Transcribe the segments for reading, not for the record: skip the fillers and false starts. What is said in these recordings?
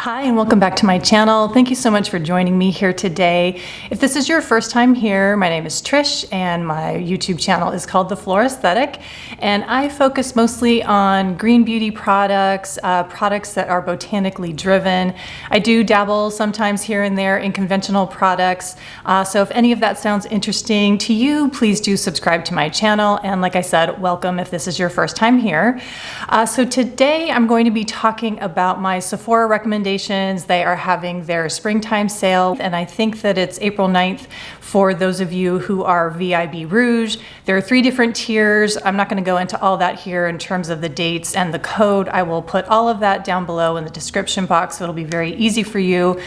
Hi and welcome back to my channel. Thank you so much for joining me here today. If this is your first time here, my name is Trish and my YouTube channel is called The Floor Aesthetic, and I focus mostly on green beauty products, products that are botanically driven. I do dabble sometimes here and there in conventional products, so if any of that sounds interesting to you, please do subscribe to my channel, and like I said, welcome if this is your first time here. So today I'm going to be talking about my Sephora recommendations. They are having their springtime sale, and I think that it's April 9th for those of you who are VIB Rouge. There are 3 different tiers. I'm not going to go into all that here in terms of the dates and the code. I will put all of that down below in the description box, so it'll be very easy for you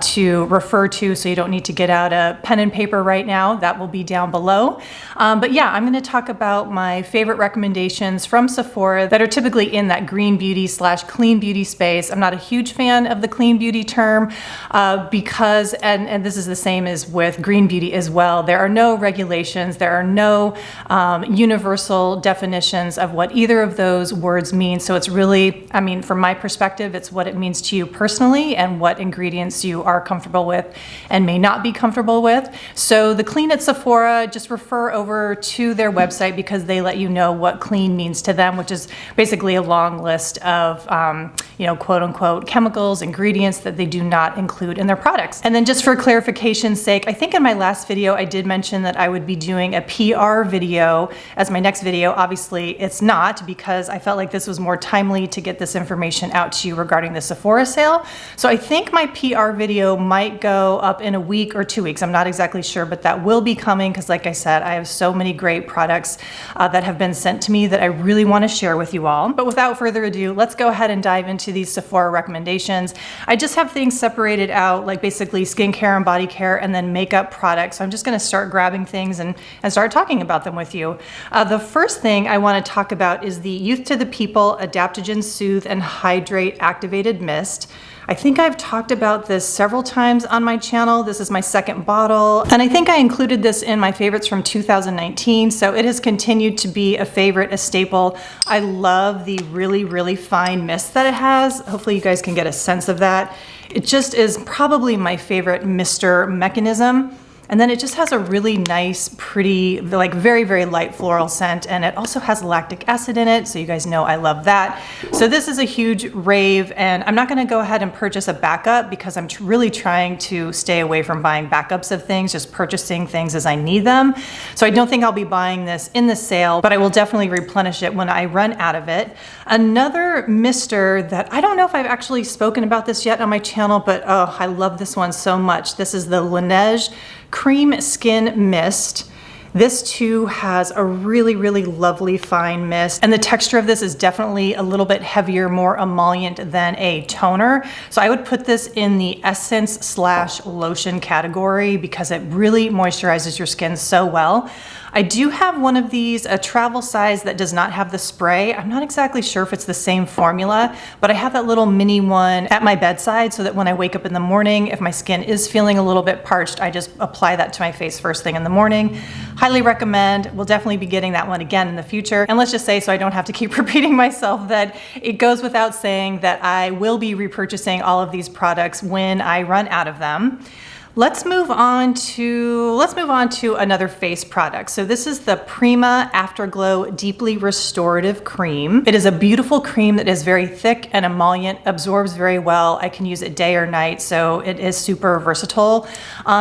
to refer to, so you don't need to get out a pen and paper right now. That will be down below. But yeah, I'm going to talk about my favorite recommendations from Sephora that are typically in that green beauty / clean beauty space. I'm not a huge fan of the clean beauty term because, and this is the same as with green beauty as well, there are no regulations, there are no universal definitions of what either of those words mean. So it's really, I mean, from my perspective, it's what it means to you personally and what ingredients you are comfortable with and may not be comfortable with. So the clean at Sephora, just refer over to their website because they let you know what clean means to them, which is basically a long list of, quote unquote, chemicals, ingredients that they do not include in their products. And then just for clarification's sake, I think in my last video I did mention that I would be doing a PR video as my next video. Obviously it's not, because I felt like this was more timely to get this information out to you regarding the Sephora sale. So I think my PR video might go up in a week or 2 weeks. I'm not exactly sure, but that will be coming because, like I said, I have so many great products that have been sent to me that I really want to share with you all. But without further ado, let's go ahead and dive into these Sephora recommendations. I just have things separated out, like basically skincare and body care and then makeup products. So I'm just going to start grabbing things and start talking about them with you. The first thing I want to talk about is the Youth to the People Adaptogen Soothe and Hydrate Activated Mist. I think I've talked about this several times on my channel. This is my second bottle, and I think I included this in my favorites from 2019, so it has continued to be a favorite, a staple. I love the really, really fine mist that it has. Hopefully you guys can get a sense of that. It just is probably my favorite mister mechanism. And then it just has a really nice, pretty, like very, very light floral scent. And it also has lactic acid in it. So you guys know I love that. So this is a huge rave, and I'm not gonna go ahead and purchase a backup because I'm really trying to stay away from buying backups of things, just purchasing things as I need them. So I don't think I'll be buying this in the sale, but I will definitely replenish it when I run out of it. Another mister that I don't know if I've actually spoken about this yet on my channel, but oh, I love this one so much. This is the Laneige Cream Skin Mist. This too has a really, really lovely fine mist, and the texture of this is definitely a little bit heavier, more emollient than a toner. So I would put this in the essence / lotion category because it really moisturizes your skin so well. I do have one of these, a travel size that does not have the spray. I'm not exactly sure if it's the same formula, but I have that little mini one at my bedside so that when I wake up in the morning, if my skin is feeling a little bit parched, I just apply that to my face first thing in the morning. Highly recommend. We'll definitely be getting that one again in the future. And let's just say, so I don't have to keep repeating myself, that it goes without saying that I will be repurchasing all of these products when I run out of them. Let's move on to another face product. So this is the Prima Afterglow Deeply Restorative Cream. It is a beautiful cream that is very thick and emollient, absorbs very well. I can use it day or night, so it is super versatile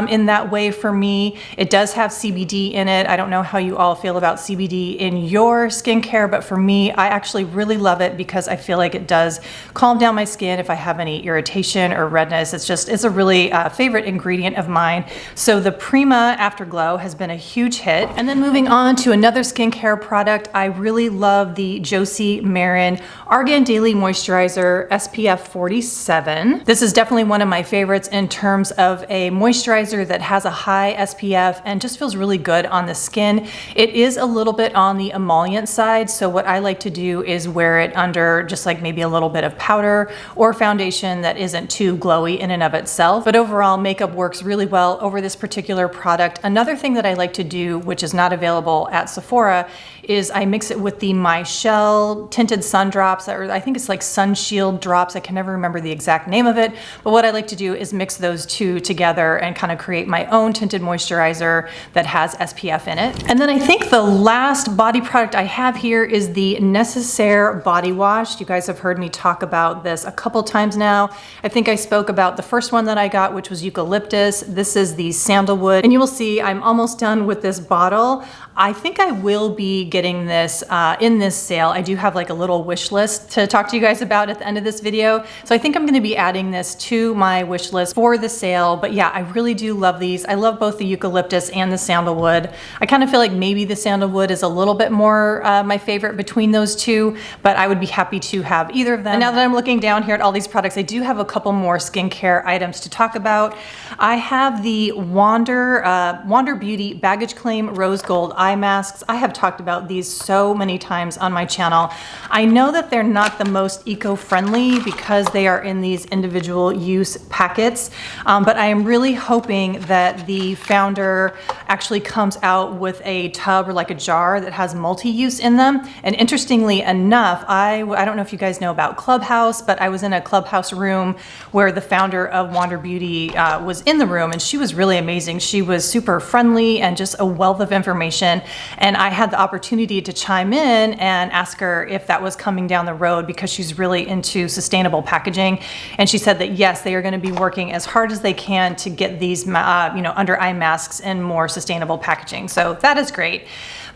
in that way for me. It does have CBD in it. I don't know how you all feel about CBD in your skincare, but for me, I actually really love it because I feel like it does calm down my skin if I have any irritation or redness. It's a really favorite ingredient of mine. So the Prima Afterglow has been a huge hit. And then moving on to another skincare product, I really love the Josie Maran Argan Daily Moisturizer SPF 47. This is definitely one of my favorites in terms of a moisturizer that has a high SPF and just feels really good on the skin. It is a little bit on the emollient side, so what I like to do is wear it under just like maybe a little bit of powder or foundation that isn't too glowy in and of itself. But overall, makeup works works really well over this particular product. Another thing that I like to do, which is not available at Sephora, is I mix it with the My Shell tinted sun drops, or I think it's like sun shield drops. I can never remember the exact name of it, but what I like to do is mix those two together and kind of create my own tinted moisturizer that has SPF in it. And then I think the last body product I have here is the Necessaire body wash. You guys have heard me talk about this a couple times now. I think I spoke about the first one that I got, which was eucalyptus. This is the sandalwood, and you will see I'm almost done with this bottle. I think I will be getting this in this sale. I do have like a little wish list to talk to you guys about at the end of this video. So I think I'm gonna be adding this to my wish list for the sale. But yeah, I really do love these. I love both the eucalyptus and the sandalwood. I kind of feel like maybe the sandalwood is a little bit more my favorite between those two, but I would be happy to have either of them. And now that I'm looking down here at all these products, I do have a couple more skincare items to talk about. I have the Wander Beauty Baggage Claim Rose Gold Eye Masks. I have talked about these so many times on my channel. I know that they're not the most eco-friendly because they are in these individual use packets, but I am really hoping that the founder actually comes out with a tub or like a jar that has multi-use in them. And interestingly enough, I don't know if you guys know about Clubhouse, but I was in a Clubhouse room where the founder of Wander Beauty was in the room, and she was really amazing. She was super friendly and just a wealth of information. And I had the opportunity to chime in and ask her if that was coming down the road because she's really into sustainable packaging. And she said that yes, they are going to be working as hard as they can to get these under eye masks in more sustainable packaging. So that is great.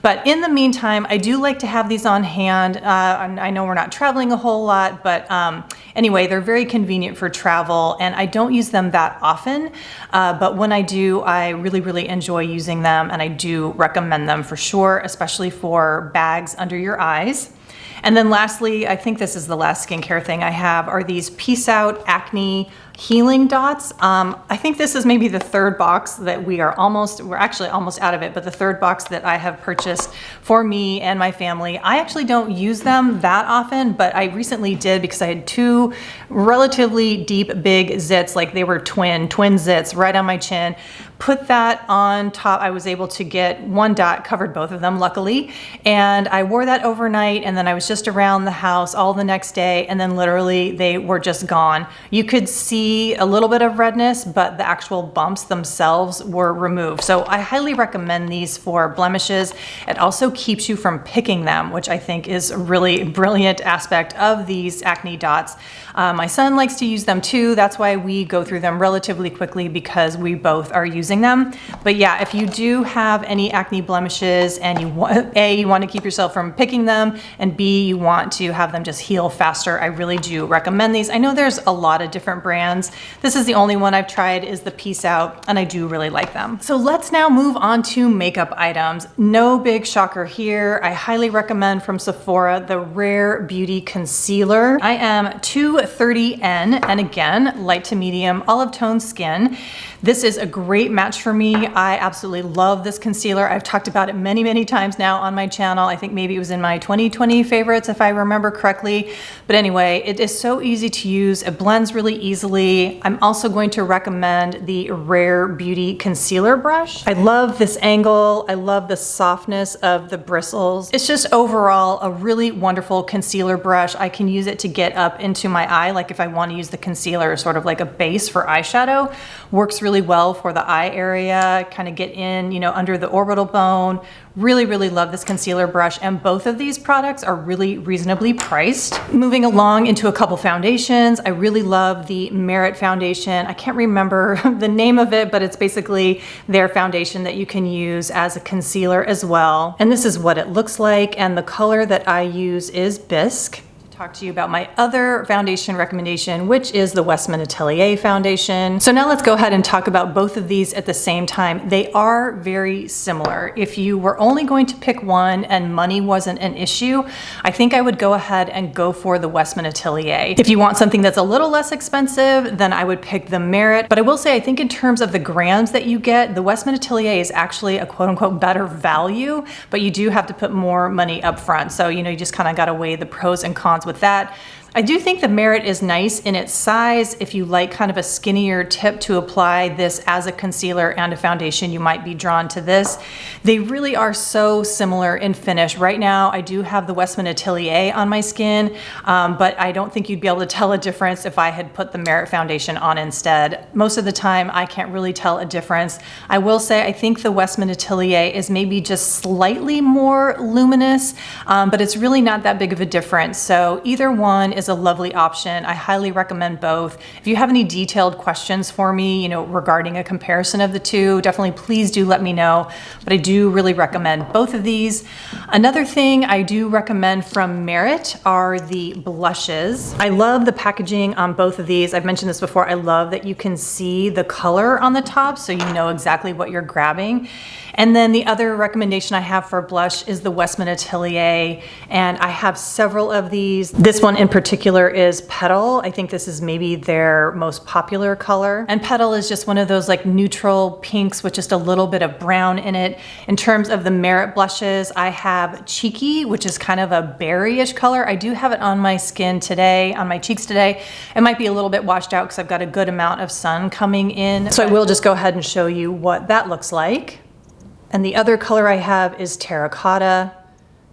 But in the meantime, I do like to have these on hand. I know we're not traveling a whole lot, but anyway, they're very convenient for travel, and I don't use them that often. But when I do, I really, really enjoy using them, and I do recommend them for sure, especially for bags under your eyes. And then lastly, I think this is the last skincare thing I have, are these Peace Out Acne Healing Dots. I think this is maybe the third box that we're actually almost out of it, but the third box that I have purchased for me and my family. I actually don't use them that often, but I recently did because I had two relatively deep, big zits, like they were twin zits right on my chin. Put that on top. I was able to get one dot, covered both of them luckily, and I wore that overnight, and then I was just around the house all the next day, and then literally they were just gone. You could see a little bit of redness, but the actual bumps themselves were removed. So I highly recommend these for blemishes. It also keeps you from picking them, which I think is a really brilliant aspect of these acne dots. My son likes to use them too. That's why we go through them relatively quickly, because we both are using them. But yeah, if you do have any acne blemishes and you want to keep yourself from picking them, and B, you want to have them just heal faster, I really do recommend these. I know there's a lot of different brands. This is the only one I've tried, is the Peace Out, and I do really like them. So let's now move on to makeup items. No big shocker here. I highly recommend from Sephora the Rare Beauty Concealer. I am 230N, and again, light to medium olive tone skin. This is a great match for me. I absolutely love this concealer. I've talked about it many, many times now on my channel. I think maybe it was in my 2020 favorites if I remember correctly. But anyway, it is so easy to use. It blends really easily. I'm also going to recommend the Rare Beauty Concealer Brush. I love this angle. I love the softness of the bristles. It's just overall a really wonderful concealer brush. I can use it to get up into my eye, like if I want to use the concealer sort of like a base for eyeshadow. Works really well for the eye area, kind of get in, under the orbital bone. Really, really love this concealer brush, and both of these products are really reasonably priced. Moving along into a couple foundations, I really love the Merit foundation. I can't remember the name of it, but it's basically their foundation that you can use as a concealer as well. And this is what it looks like, and the color that I use is Bisque. Talk to you about my other foundation recommendation, which is the Westman Atelier foundation. So now let's go ahead and talk about both of these at the same time. They are very similar. If you were only going to pick one and money wasn't an issue, I think I would go ahead and go for the Westman Atelier. If you want something that's a little less expensive, then I would pick the Merit. But I will say, I think in terms of the grams that you get, the Westman Atelier is actually a quote unquote better value, but you do have to put more money up front. So, you just kind of got to weigh the pros and cons with that. I do think the Merit is nice in its size. If you like kind of a skinnier tip to apply this as a concealer and a foundation, you might be drawn to this. They really are so similar in finish. Right now, I do have the Westman Atelier on my skin, but I don't think you'd be able to tell a difference if I had put the Merit foundation on instead. Most of the time, I can't really tell a difference. I will say, I think the Westman Atelier is maybe just slightly more luminous, but it's really not that big of a difference. So either one is a lovely option. I highly recommend both. If you have any detailed questions for me, regarding a comparison of the two, definitely please do let me know. But I do really recommend both of these. Another thing I do recommend from Merit are the blushes. I love the packaging on both of these. I've mentioned this before. I love that you can see the color on the top, so you know exactly what you're grabbing. And then the other recommendation I have for blush is the Westman Atelier, and I have several of these. This one in particular is Petal. I think this is maybe their most popular color. And Petal is just one of those like neutral pinks with just a little bit of brown in it. In terms of the Merit blushes, I have Cheeky, which is kind of a berryish color. I do have it on my skin today, on my cheeks today. It might be a little bit washed out because I've got a good amount of sun coming in. So I will just go ahead and show you what that looks like. And the other color I have is Terracotta,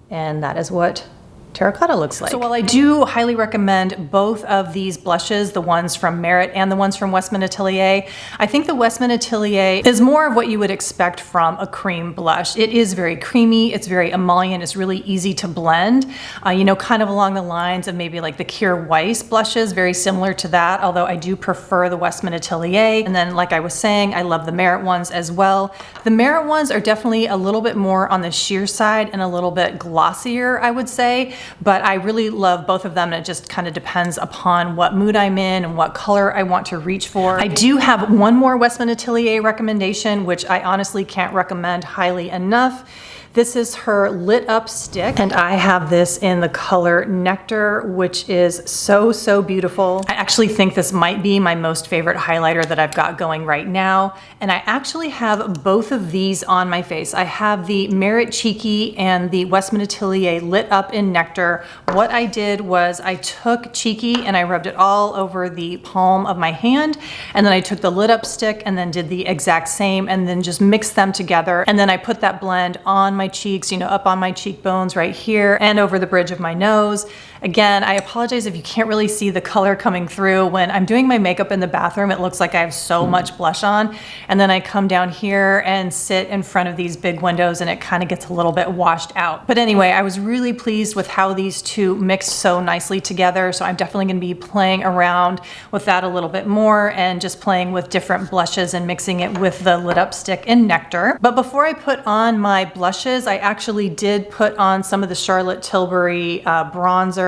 and that is what Terracotta looks like. So while I do highly recommend both of these blushes, the ones from Merit and the ones from Westman Atelier, I think the Westman Atelier is more of what you would expect from a cream blush. It is very creamy, it's very emollient, it's really easy to blend, kind of along the lines of maybe like the Kierra Weiss blushes, very similar to that, although I do prefer the Westman Atelier. And then like I was saying, I love the Merit ones as well. The Merit ones are definitely a little bit more on the sheer side and a little bit glossier, I would say. But I really love both of them, and it just kind of depends upon what mood I'm in and what color I want to reach for. I do have one more Westman Atelier recommendation, which I honestly can't recommend highly enough. This is her lit up stick, and I have this in the color Nectar, which is so, so beautiful. I actually think this might be my most favorite highlighter that I've got going right now. And I actually have both of these on my face. I have the Merit Cheeky and the Westman Atelier lit up in Nectar. What I did was I took Cheeky and I rubbed it all over the palm of my hand. And then I took the lit up stick and then did the exact same and then just mixed them together. And then I put that blend on my cheeks, up on my cheekbones right here and over the bridge of my nose. Again, I apologize if you can't really see the color coming through. When I'm doing my makeup in the bathroom, it looks like I have so much blush on. And then I come down here and sit in front of these big windows and it kind of gets a little bit washed out. But anyway, I was really pleased with how these two mixed so nicely together. So I'm definitely going to be playing around with that a little bit more and just playing with different blushes and mixing it with the lit up stick in Nectar. But before I put on my blushes, I actually did put on some of the Charlotte Tilbury bronzer.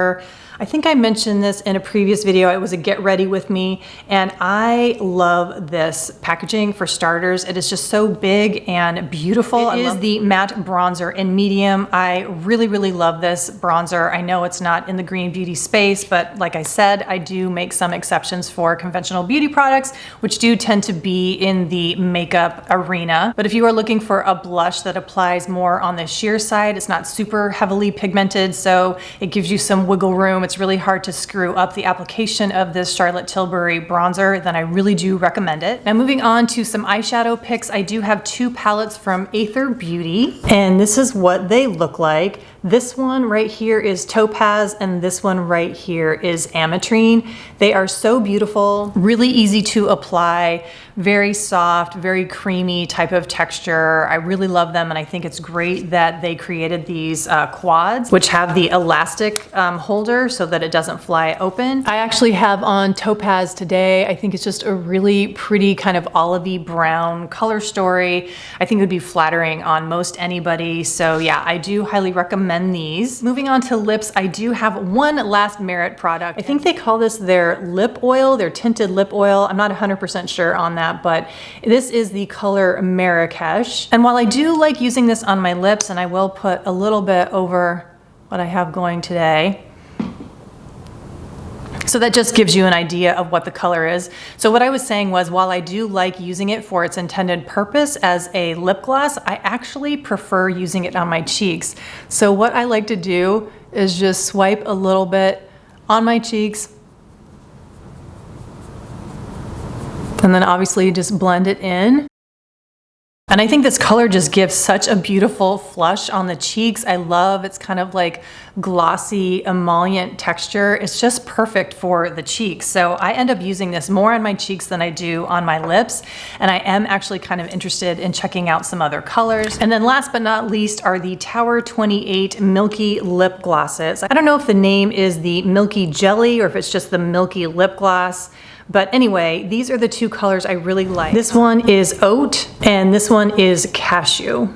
I think I mentioned this in a previous video. It was a get ready with me, and I love this packaging. For starters, it is just so big and beautiful. It is the matte bronzer in medium. I really, really love this bronzer. I know it's not in the green beauty space, but like I said, I do make some exceptions for conventional beauty products, which do tend to be in the makeup arena. But if you are looking for a blush that applies more on the sheer side, it's not super heavily pigmented, so it gives you some wiggle room. It's really hard to screw up the application of this Charlotte Tilbury bronzer, then I really do recommend it. Now moving on to some eyeshadow picks, I do have two palettes from Aether Beauty, and this is what they look like. This one right here is Topaz, and this one right here is Ametrine. They are so beautiful, really easy to apply, very soft, very creamy type of texture. I really love them, and I think it's great that they created these quads, which have the elastic holder so that it doesn't fly open. I actually have on Topaz today. I think it's just a really pretty kind of olivey brown color story. I think it would be flattering on most anybody. So yeah, I do highly recommend these. Moving on to lips, I do have one last Merit product. I think they call this their lip oil, their tinted lip oil. I'm not 100% sure on that, but this is the color Marrakesh. And while I do like using this on my lips, and I will put a little bit over what I have going today, so that just gives you an idea of what the color is. So what I was saying was, while I do like using it for its intended purpose as a lip gloss, I actually prefer using it on my cheeks. So what I like to do is just swipe a little bit on my cheeks. And then obviously just blend it in. And I think this color just gives such a beautiful flush on the cheeks. I love it's kind of like glossy emollient texture. It's just perfect for the cheeks. So I end up using this more on my cheeks than I do on my lips. And I am actually kind of interested in checking out some other colors. And then last but not least are the Tower 28 Milky Lip Glosses. I don't know if the name is the Milky Jelly or if it's just the Milky Lip Gloss. But anyway, these are the two colors I really like. This one is Oat and this one is Cashew.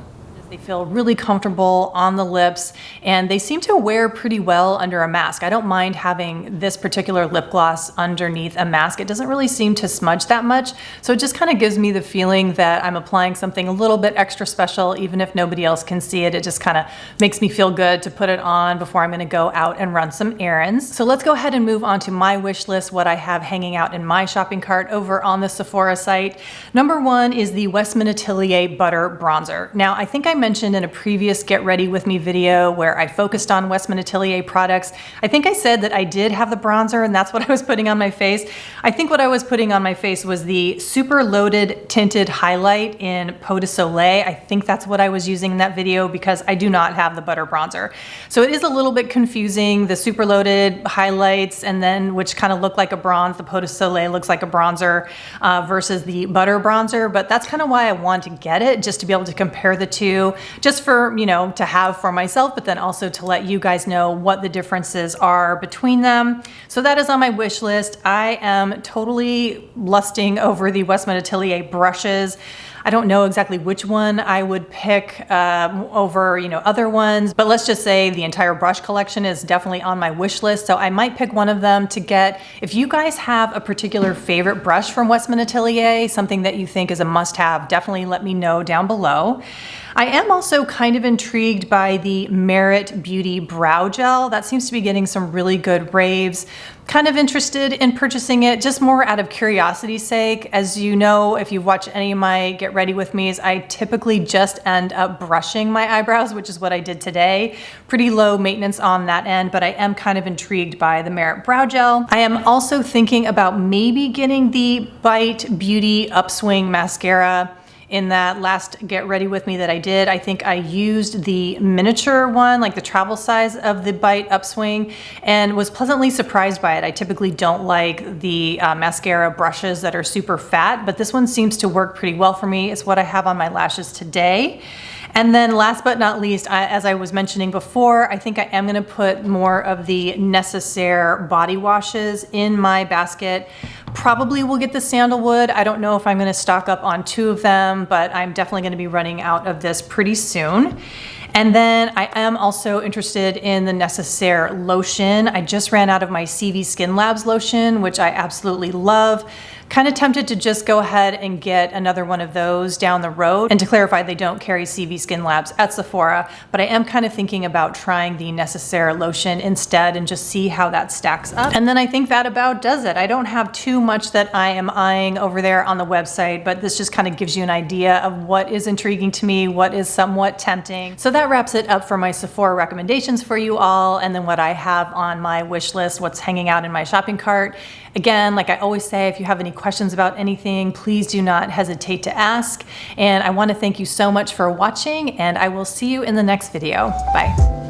They feel really comfortable on the lips and they seem to wear pretty well under a mask. I don't mind having this particular lip gloss underneath a mask. It doesn't really seem to smudge that much. So it just kind of gives me the feeling that I'm applying something a little bit extra special, even if nobody else can see it. It just kind of makes me feel good to put it on before I'm gonna go out and run some errands. So let's go ahead and move on to my wish list, what I have hanging out in my shopping cart over on the Sephora site. Number one is the Westman Atelier Butter Bronzer. Now, I think I mentioned in a previous Get Ready With Me video where I focused on Westman Atelier products. I think I said that I did have the bronzer and that's what I was putting on my face. I think what I was putting on my face was the Super Loaded Tinted Highlight in Peau de Soleil. I think that's what I was using in that video because I do not have the butter bronzer. So it is a little bit confusing, the Super Loaded highlights and then which kind of look like a bronze, the Peau de Soleil looks like a bronzer versus the butter bronzer, but that's kind of why I want to get it, just to be able to compare the two. Just for, you know, to have for myself, but then also to let you guys know what the differences are between them. So that is on my wish list. I am totally lusting over the Westman Atelier brushes. I don't know exactly which one I would pick over, you know, other ones, but let's just say the entire brush collection is definitely on my wish list. So I might pick one of them to get. If you guys have a particular favorite brush from Westman Atelier, something that you think is a must-have, definitely let me know down below. I am also kind of intrigued by the Merit Beauty Brow Gel. That seems to be getting some really good raves. Kind of interested in purchasing it just more out of curiosity's sake. As you know, if you've watched any of my Get Ready With Me's, I typically just end up brushing my eyebrows, which is what I did today. Pretty low maintenance on that end, but I am kind of intrigued by the Merit Brow Gel. I am also thinking about maybe getting the Bite Beauty Upswing Mascara. In that last Get Ready With Me that I did, I think I used the miniature one, like the travel size of the Bite Upswing, and was pleasantly surprised by it. I typically don't like the mascara brushes that are super fat, but this one seems to work pretty well for me. It's what I have on my lashes today. And then last but not least, as I was mentioning before, I think I am gonna put more of the Necessaire body washes in my basket. Probably will get the sandalwood. I don't know if I'm gonna stock up on 2 of them, but I'm definitely gonna be running out of this pretty soon. And then I am also interested in the Necessaire lotion. I just ran out of my CV Skin Labs lotion, which I absolutely love. Kind of tempted to just go ahead and get another one of those down the road. And to clarify, they don't carry CV Skin Labs at Sephora, but I am kind of thinking about trying the Necessaire lotion instead and just see how that stacks up. And then I think that about does it. I don't have too much that I am eyeing over there on the website, but this just kind of gives you an idea of what is intriguing to me, what is somewhat tempting. So that wraps it up for my Sephora recommendations for you all, and then what I have on my wish list, what's hanging out in my shopping cart. Again, like I always say, if you have any questions about anything, please do not hesitate to ask. And I want to thank you so much for watching, and I will see you in the next video. Bye.